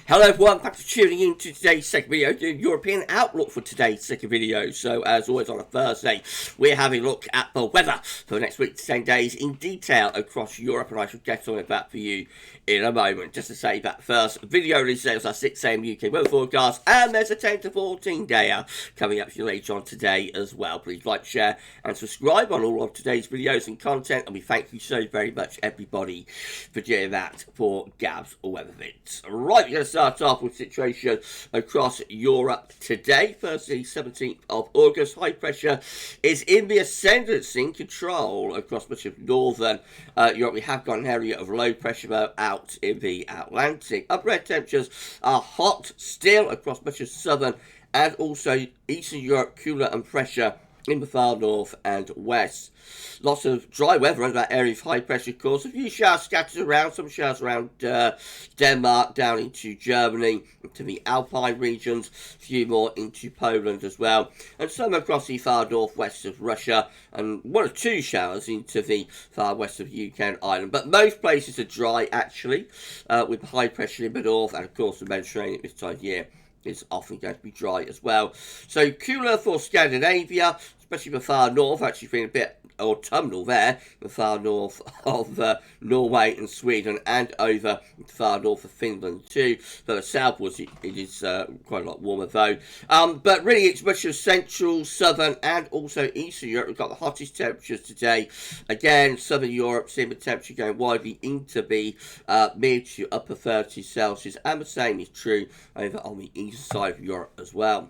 Hello everyone, thanks for tuning in to today's second video, the European outlook for today's second video. So as always on a Thursday, we're having a look at the weather for the next week to 10 days in detail across Europe, and I shall get on that for you in a moment. Just to say that first video release today was our 6 AM UK weather forecast, and there's a 10 to 14 dayer coming up for you later on today as well. Please like, share and subscribe on all of today's videos and content, and we thank you so very much everybody for doing that for GavsWeatherVids. Right, we're going to start off with situation across Europe today. Firstly, 17th of August, high pressure is in the ascendancy, in control across much of northern Europe. We have got an area of low pressure though out in the Atlantic. Upper air temperatures are hot still across much of southern and also eastern Europe, cooler and pressure in the far north and west. Lots of dry weather under that area of high pressure, of course. A few showers scattered around, some showers around Denmark, down into Germany, into the Alpine regions, a few more into Poland as well, and some across the far northwest of Russia, and one or two showers into the far west of UK and Ireland. But most places are dry, actually, with high pressure in the north, and of course the Mediterranean this time of year is often going to be dry as well. So cooler for Scandinavia, especially the far north, actually feeling a bit autumnal there, the far north of Norway and Sweden, and over the far north of Finland too. Further southwards it is quite a lot warmer though. But really it's much of central, southern and also eastern Europe. We've got the hottest temperatures today. Again, southern Europe seeing the temperature going widely into the mid to upper 30s Celsius, and the same is true over on the east side of Europe as well.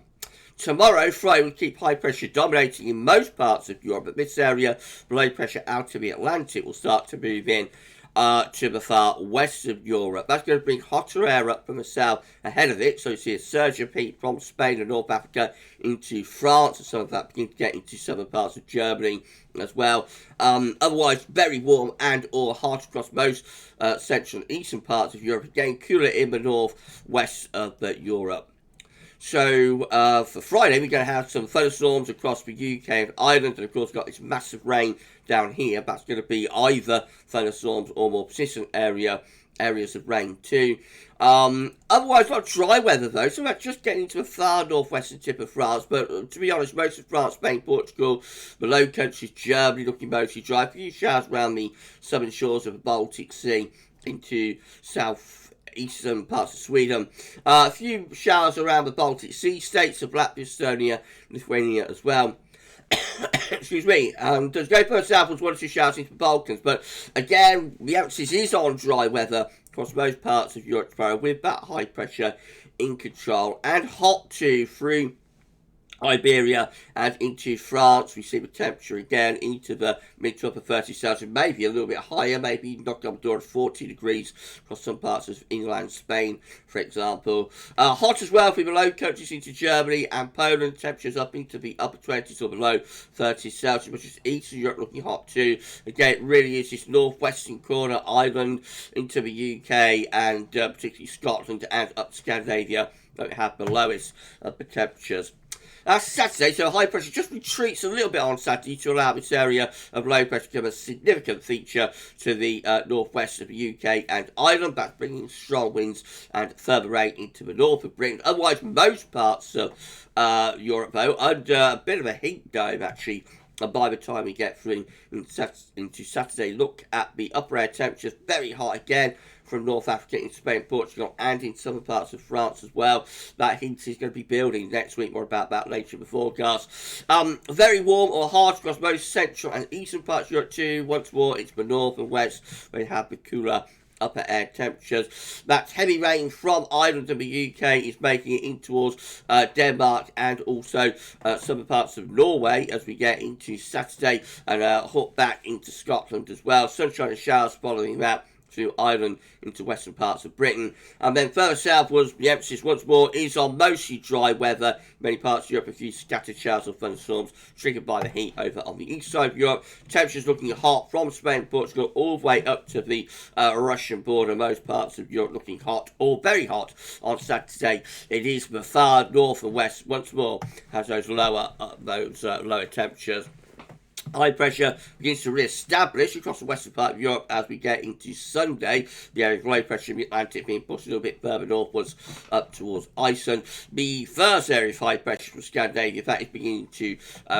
Tomorrow, Friday, will keep high pressure dominating in most parts of Europe, but this area, low pressure out of the Atlantic, will start to move in to the far west of Europe. That's going to bring hotter air up from the south ahead of it, so you see a surge of heat from Spain and North Africa into France, and some of that begins to get into southern parts of Germany as well. Otherwise, very warm and or hot across most central and eastern parts of Europe. Again, cooler in the north west of Europe. So for Friday, we're going to have some thunderstorms across the UK and Ireland, and of course got this massive rain down here. That's going to be either thunderstorms or more persistent areas of rain too. Otherwise, not dry weather though, so that's just getting into the far northwestern tip of France. But to be honest, most of France, Spain, Portugal, the Low Countries, Germany looking mostly dry. A few showers around the southern shores of the Baltic Sea into eastern parts of Sweden. A few showers around the Baltic Sea states of Latvia, Estonia, Lithuania as well. Excuse me. Does go further southwards, one or two showers into the Balkans. But again, the emphasis is on dry weather across most parts of Europe tomorrow, with that high pressure in control, and hot too through Iberia and into France. We see the temperature again into the mid to upper 30 Celsius, maybe a little bit higher, maybe knocked on the door of 40 degrees across some parts of inland Spain, for example. Hot as well for the low countries into Germany and Poland. Temperatures up into the upper 20s or below 30 Celsius, which is Eastern Europe looking hot too. Again, it really is this northwestern corner, Ireland into the UK and particularly Scotland and up to Scandinavia, that we have the lowest of the temperatures. Saturday, so high pressure just retreats a little bit on Saturday to allow this area of low pressure to become a significant feature to the northwest of the UK and Ireland. That's bringing strong winds and further rain into the north of Britain. Otherwise, most parts of Europe, though, under a bit of a heat dome, actually. And by the time we get through into Saturday, look at the upper air temperatures, very hot again from North Africa into Spain, Portugal, and in some parts of France as well. That heat is going to be building next week. More about that later in the forecast. Very warm or hard across most central and eastern parts of Europe too. Once more, it's the north and west where you have the cooler upper air temperatures. That heavy rain from Ireland and the UK is making it in towards Denmark and also some parts of Norway as we get into Saturday, and hot back into Scotland as well. Sunshine and showers following that through Ireland into western parts of Britain. And then further southwards, the emphasis once more is on mostly dry weather. Many parts of Europe, a few scattered showers or thunderstorms triggered by the heat over on the east side of Europe. Temperatures looking hot from Spain, Portugal, all the way up to the Russian border. Most parts of Europe looking hot or very hot on Saturday. It is the far north and west once more has those lower temperatures. High pressure begins to re-establish across the western part of Europe as we get into Sunday. The area of low pressure in the Atlantic being pushed a little bit further northwards up towards Iceland. The first area of high pressure from Scandinavia, that is beginning to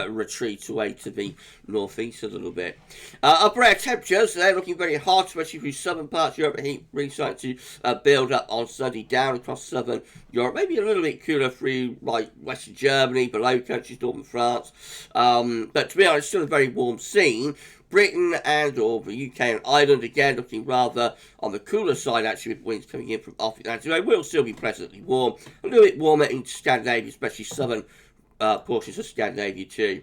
retreat away to the northeast a little bit. Upper air temperatures, they're looking very hot, especially through southern parts of Europe. The heat really starting to build up on Sunday down across southern Europe. Maybe a little bit cooler through like western Germany, below countries, northern France. But to be honest, still a very warm scene. Britain and or the UK and Ireland again looking rather on the cooler side actually, with winds coming in from off the Atlantic. It will still be pleasantly warm. A little bit warmer in Scandinavia, especially southern portions of Scandinavia too.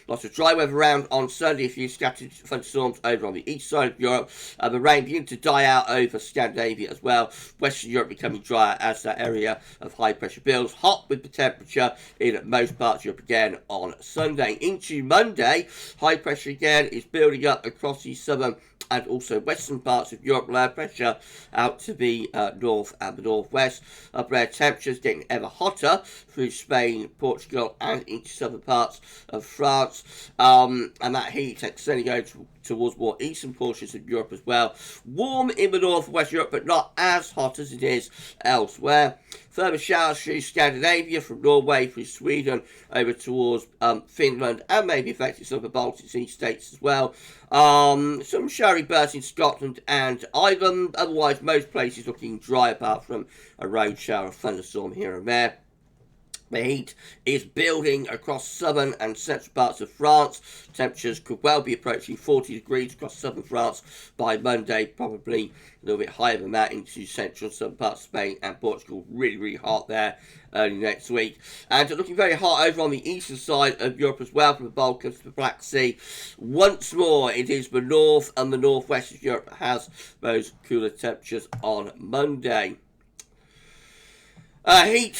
Lots of dry weather around on Sunday, a few scattered thunderstorms over on the east side of Europe. The rain beginning to die out over Scandinavia as well. Western Europe becoming drier as that area of high pressure builds. Hot with the temperature in most parts of Europe again on Sunday. Into Monday, high pressure again is building up across the southern and also western parts of Europe. Low pressure out to the north and the northwest. Upper air temperatures getting ever hotter through Spain, Portugal and into southern parts of France. And that heat extending going towards more eastern portions of Europe as well. Warm in the northwest Europe, but not as hot as it is elsewhere. Further showers through Scandinavia, from Norway through Sweden over towards Finland, and maybe affecting some of the Baltic Sea states as well. Some showery bursts in Scotland and Ireland. Otherwise, most places looking dry apart from a road shower or thunderstorm here and there. The heat is building across southern and central parts of France. Temperatures could well be approaching 40 degrees across southern France by Monday, probably a little bit higher than that into central and southern parts of Spain and Portugal. Really, really hot there early next week. And looking very hot over on the eastern side of Europe as well, from the Balkans to the Black Sea. Once more, it is the north and the northwest of Europe that has those cooler temperatures on Monday. Heat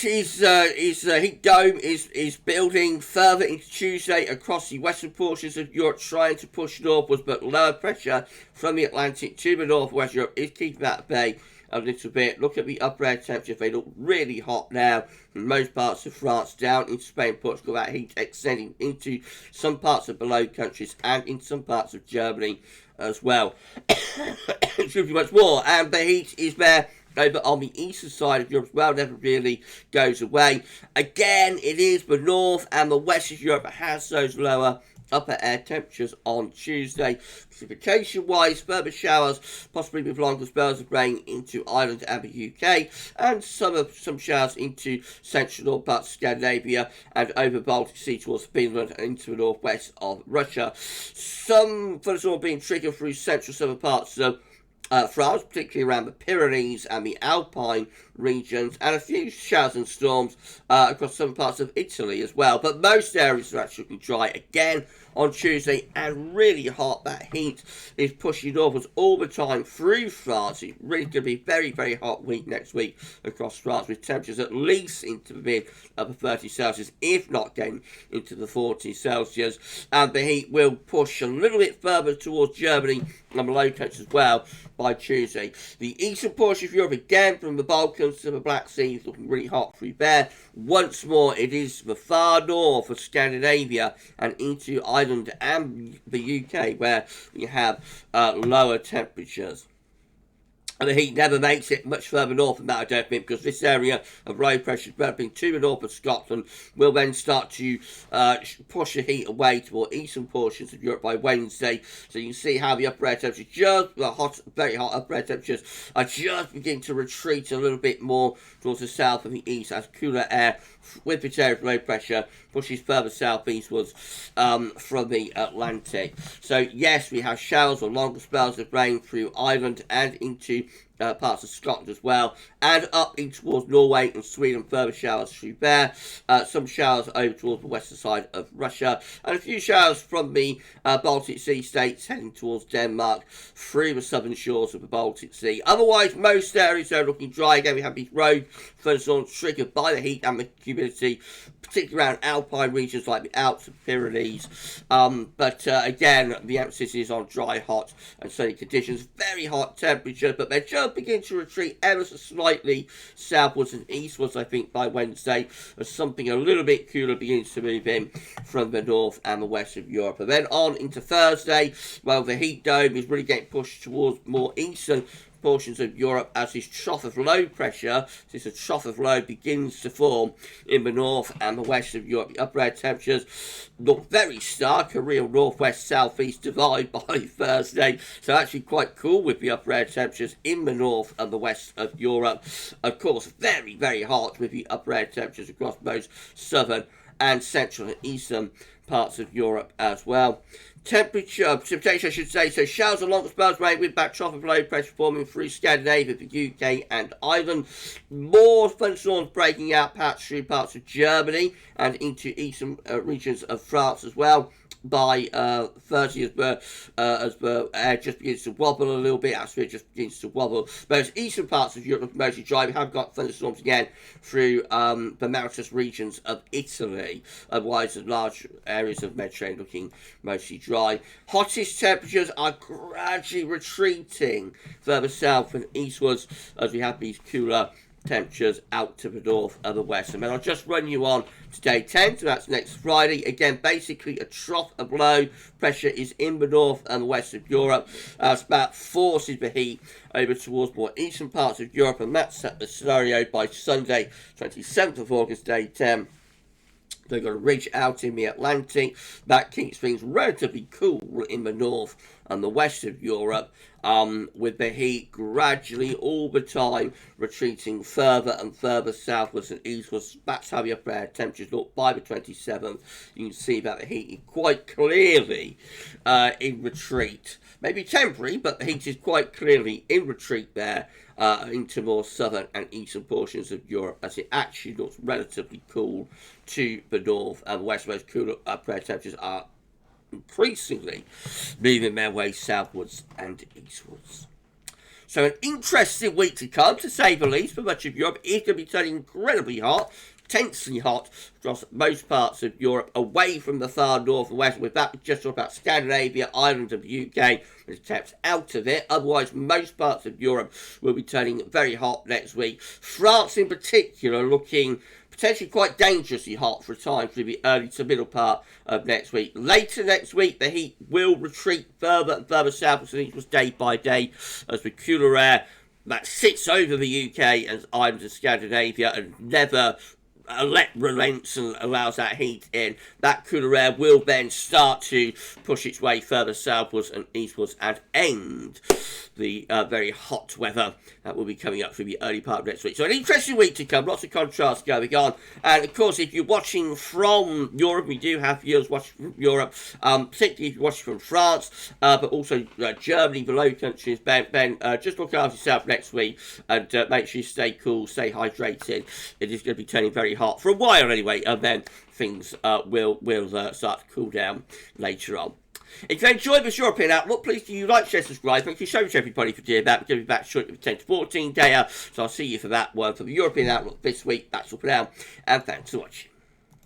dome is building further into Tuesday across the western portions of Europe, trying to push northwards, but lower pressure from the Atlantic to the northwest Europe is keeping that at bay a little bit. Look at the upper air temperatures. They look really hot now from most parts of France down into Spain, Portugal. That heat extending into some parts of below countries and in some parts of Germany as well. Excuse me, much more. And the heat is there over on the eastern side of Europe as well, never really goes away. Again, it is the north and the west of Europe that has those lower upper air temperatures on Tuesday. Precipitation-wise, further showers, possibly with longer spells of rain into Ireland and the UK, and some showers into central north parts of Scandinavia and over Baltic Sea towards Finland and into the northwest of Russia. Some thunderstorms being triggered through central southern parts of France, particularly around the Pyrenees and the Alpine regions, and a few showers and storms across some parts of Italy as well. But most areas are actually looking dry again on Tuesday and really hot. That heat is pushing northwards all the time through France. It's really going to be a very, very hot week next week across France, with temperatures at least into the mid upper 30 Celsius, if not getting into the 40 Celsius. And the heat will push a little bit further towards Germany and the low countries as well by Tuesday. The eastern portion of Europe, again from the Balkans to the Black Sea, is looking really hot through there. Once more, it is the far north of Scandinavia and into Ireland and the UK where we have lower temperatures. And the heat never makes it much further north than that, I don't think, because this area of low pressure developing to the north of Scotland will then start to push the heat away to more eastern portions of Europe by Wednesday. So you can see how the upper air temperatures, very hot upper air temperatures, are just beginning to retreat a little bit more towards the south and the east as cooler air with this area of low pressure pushes further southeastwards from the Atlantic. So yes, we have showers or longer spells of rain through Ireland and into parts of Scotland as well, and up in towards Norway and Sweden, further showers through there. Some showers over towards the western side of Russia, and a few showers from the Baltic Sea states heading towards Denmark through the southern shores of the Baltic Sea. Otherwise, most areas are looking dry. Again, we have these road thunderstorms triggered by the heat and the humidity, particularly around alpine regions like the Alps and Pyrenees. Again, the emphasis is on dry, hot and sunny conditions. Very hot temperatures, but they're just will begin to retreat ever so slightly southwards and eastwards, I think, by Wednesday, as something a little bit cooler begins to move in from the north and the west of Europe. And then on into Thursday, well, the heat dome is really getting pushed towards more eastern portions of Europe as this trough of low pressure, this trough of low begins to form in the north and the west of Europe. The upper air temperatures look very stark, a real northwest-southeast divide by Thursday, so actually quite cool with the upper air temperatures in the north and the west of Europe. Of course, very, very hot with the upper air temperatures across most southern and central and eastern parts of Europe as well. Precipitation, I should say, so showers and long spells rain with back trough of low pressure forming through Scandinavia, the UK and Ireland. More thunderstorms breaking out perhaps through parts of Germany and into eastern regions of France as well. By Thursday, as the air just begins to wobble a little bit, atmosphere just begins to wobble. Those eastern parts of Europe are mostly dry. We have got thunderstorms again through the mountainous regions of Italy. Otherwise, the large areas of Mediterranean looking mostly dry. Hottest temperatures are gradually retreating further south and eastwards as we have these cooler temperatures out to the north and the west. And then I'll just run you on to day 10, so that's next Friday. Again, basically a trough of low pressure is in the north and the west of Europe. That's about forces the heat over towards more eastern parts of Europe, and that's set the scenario by Sunday, 27th of August, day 10. They're going to reach out in the Atlantic. That keeps things relatively cool in the north and the west of Europe, with the heat gradually all the time retreating further and further southwards and eastwards. That's how the upper air temperatures look by the 27th. You can see that the heat is quite clearly in retreat. Maybe temporary, but the heat is quite clearly in retreat there into more southern and eastern portions of Europe, as it actually looks relatively cool to the north and west. Most cooler upper air temperatures are increasingly moving their way southwards and eastwards. So an interesting week to come, to say the least, for much of Europe. It's going to be turning incredibly hot, intensely hot across most parts of Europe, away from the far north and west. With that, just talk about Scandinavia, Ireland and the UK, with taps out of it. Otherwise, most parts of Europe will be turning very hot next week. France in particular looking potentially quite dangerously hot for a time through the early to middle part of next week. Later next week, the heat will retreat further and further southwards and eastwards day by day as the cooler air that sits over the UK and Ireland and Scandinavia and never relents and allows that heat in. That cooler air will then start to push its way further southwards and eastwards and end the very hot weather that will be coming up through the early part of next week. So an interesting week to come, lots of contrasts going on. And of course, if you're watching from Europe, we do have viewers watching from Europe, particularly if you're watching from France, but also Germany, the Low Countries. Ben, just look after yourself next week and make sure you stay cool, stay hydrated. It is going to be turning very hot for a while anyway, and then things will start to cool down later on. If you enjoyed this European Outlook, please do you like, share, subscribe. Thank you so much, everybody, for doing that. We're going to be back shortly with 10 to 14 day. So I'll see you for that one for the European Outlook this week. That's all for now, and thanks for watching.